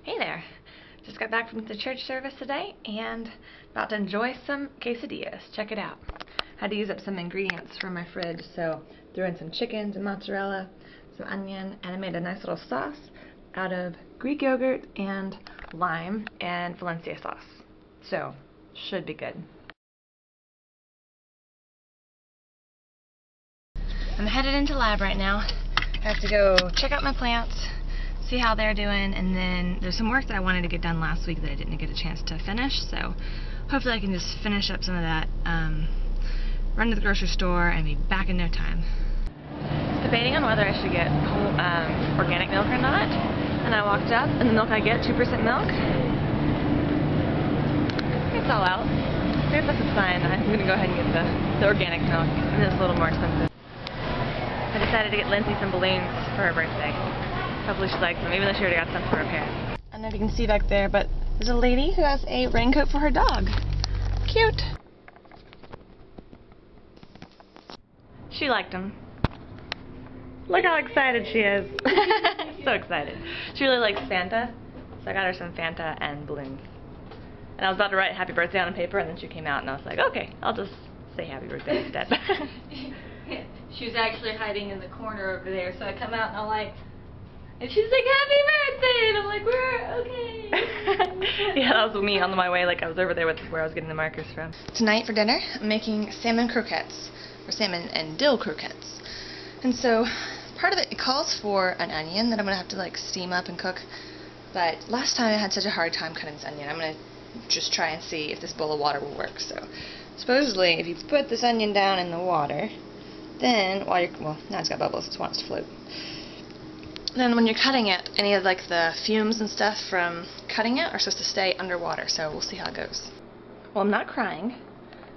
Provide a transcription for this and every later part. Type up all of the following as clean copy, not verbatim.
Hey there! Just got back from the church service today and about to enjoy some quesadillas. Check it out. Had to use up some ingredients from my fridge, so threw in some chickens and mozzarella, some onion, and I made a nice little sauce out of Greek yogurt and lime and Valencia sauce. So, should be good. I'm headed into lab right now. I have to go check out my plants, see how they're doing, and then there's some work that I wanted to get done last week that I didn't get a chance to finish, so hopefully I can just finish up some of that, run to the grocery store, and be back in no time. Debating on whether I should get organic milk or not, and I walked up, and the milk I get, 2% milk. It's all out. I guess that's a sign. I'm going to go ahead and get the organic milk, and it's a little more expensive. I decided to get Lindsey some balloons for her birthday. Hopefully she likes them, even though she already got some for her parents. I don't know if you can see back there, but there's a lady who has a raincoat for her dog. Cute! She liked them. Look how excited she is. So excited. She really likes Fanta, so I got her some Fanta and balloons. And I was about to write happy birthday on a paper, and then she came out, and I was like, okay, I'll just say happy birthday instead. She was actually hiding in the corner over there, so I come out and I'm like, and she's like, happy birthday! And I'm like, we're okay. Yeah, that was me on my way, like I was over there with where I was getting the markers from. Tonight for dinner, I'm making salmon croquettes, or salmon and dill croquettes. And so, part of it calls for an onion that I'm going to have to like steam up and cook. But last time I had such a hard time cutting this onion, I'm going to just try and see if this bowl of water will work. So, supposedly, if you put this onion down in the water, then, well, now it's got bubbles, it wants to float. Then when you're cutting it, any of like the fumes and stuff from cutting it are supposed to stay underwater, so we'll see how it goes. Well, I'm not crying,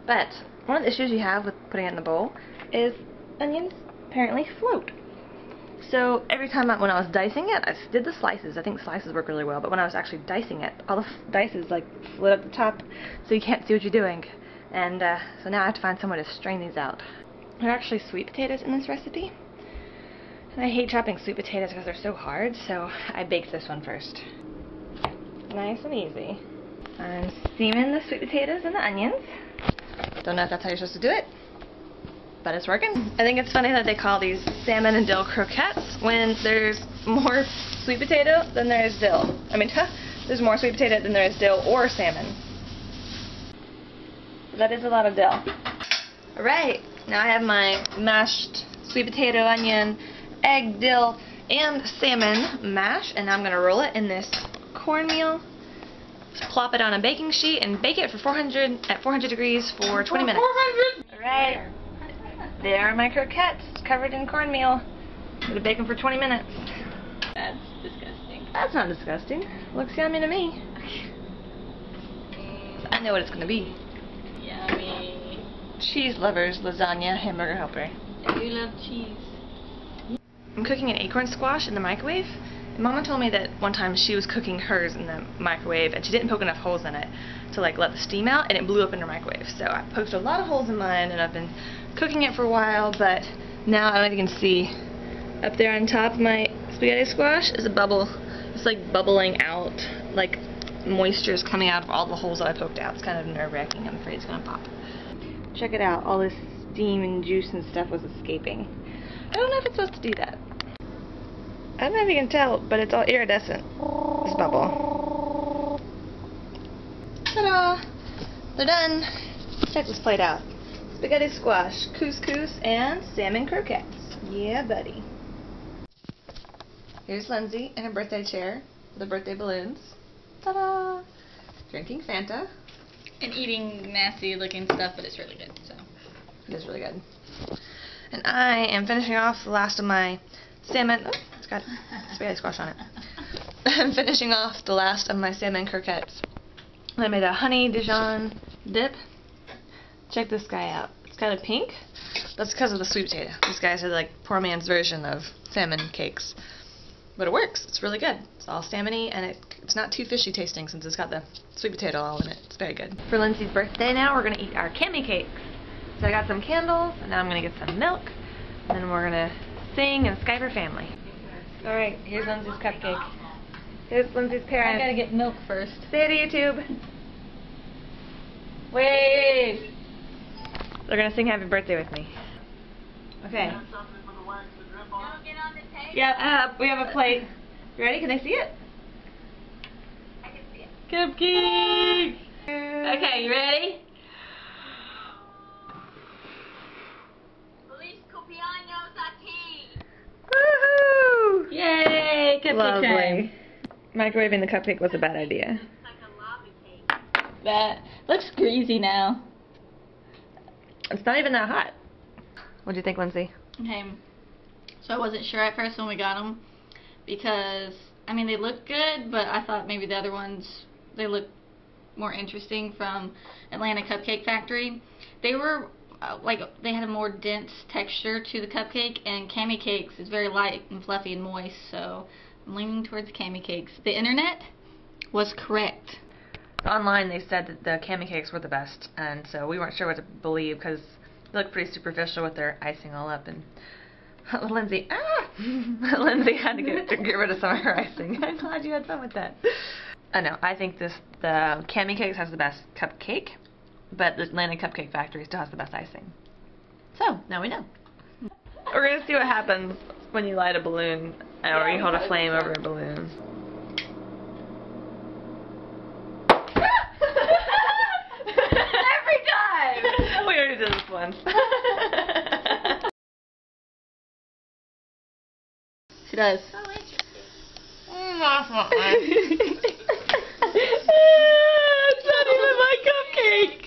but one of the issues you have with putting it in the bowl is onions apparently float. So every time when I was dicing it, I did the slices. I think slices work really well, but when I was actually dicing it, all the dices like float up the top, so you can't see what you're doing. And so now I have to find some way to strain these out. There are actually sweet potatoes in this recipe. And I hate chopping sweet potatoes because they're so hard, so I baked this one first. Nice and easy. I'm steaming the sweet potatoes and the onions. Don't know if that's how you're supposed to do it, but it's working. I think it's funny that they call these salmon and dill croquettes when there's more sweet potato than there is dill. I mean, there's more sweet potato than there is dill or salmon. So that is a lot of dill. Alright, now I have my mashed sweet potato, onion, egg, dill, and salmon mash, and now I'm going to roll it in this cornmeal, plop it on a baking sheet, and bake it for 400 degrees for 20 minutes. 400! Alright, there are my croquettes covered in cornmeal. I'm going to bake them for 20 minutes. That's disgusting. That's not disgusting. Looks yummy to me. I know what it's going to be. Yummy. Cheese lovers, lasagna, hamburger helper. I do love cheese. I'm cooking an acorn squash in the microwave. And Mama told me that one time she was cooking hers in the microwave and she didn't poke enough holes in it to like let the steam out, and it blew up in her microwave. So I poked a lot of holes in mine, and I've been cooking it for a while, but now I don't know if you can see up there on top of my spaghetti squash is a bubble. It's like bubbling out, like moisture is coming out of all the holes that I poked out. It's kind of nerve-wracking. I'm afraid it's going to pop. Check it out. All this steam and juice and stuff was escaping. I don't know if it's supposed to do that. I don't know if you can tell, but it's all iridescent, this bubble. Ta-da! They're done. Check this plate out. Spaghetti squash, couscous, and salmon croquettes. Yeah, buddy. Here's Lindsey in her birthday chair with the birthday balloons. Ta-da! Drinking Fanta. And eating nasty looking stuff, but it's really good, so. It is really good. And I am finishing off the last of my salmon. Oh, it's got spaghetti squash on it. I'm finishing off the last of my salmon croquettes. I made a honey Dijon dip. Check this guy out. It's kind of pink. That's because of the sweet potato. These guys are like poor man's version of salmon cakes. But it works. It's really good. It's all salmon-y, and it's not too fishy tasting since it's got the sweet potato all in it. It's very good. For Lindsey's birthday now, we're going to eat our cami cakes. So I got some candles, and now I'm going to get some milk, and then we're going to sing and Skype her family. Alright, here's Lindsey's cupcake. Here's Lindsay's I parents. gotta get milk first. Say it to YouTube. Wave! They're gonna sing Happy Birthday with me. Okay. Don't get on the table. Yeah, we have a plate. You ready? Can they see it? I can see it. Cupcakes! Okay, you ready? Feliz cumpleaños a ti! Woohoo! Yay! Cupcake Lovely. time. Microwaving the cupcake was a bad idea. That looks greasy now. It's not even that hot. What do you think, Lindsay? Okay. So I wasn't sure at first when we got them because, I mean, they look good, but I thought maybe the other ones, they look more interesting from Atlanta Cupcake Factory. They were, they had a more dense texture to the cupcake, and Cami Cakes is very light and fluffy and moist, so I'm leaning towards Cami Cakes. The internet was correct. Online they said that the Cami Cakes were the best, and so we weren't sure what to believe because they look pretty superficial with their icing all up, and Lindsay Lindsay had to get rid of some of her icing. I'm glad you had fun with that. I know, I think the Cami Cakes has the best cupcake, but the Atlanta Cupcake Factory still has the best icing. So, now we know. We're going to see what happens when you light a balloon, or you hold a flame over a balloon. Every time! We already did this once. She does. It's not even my cupcake.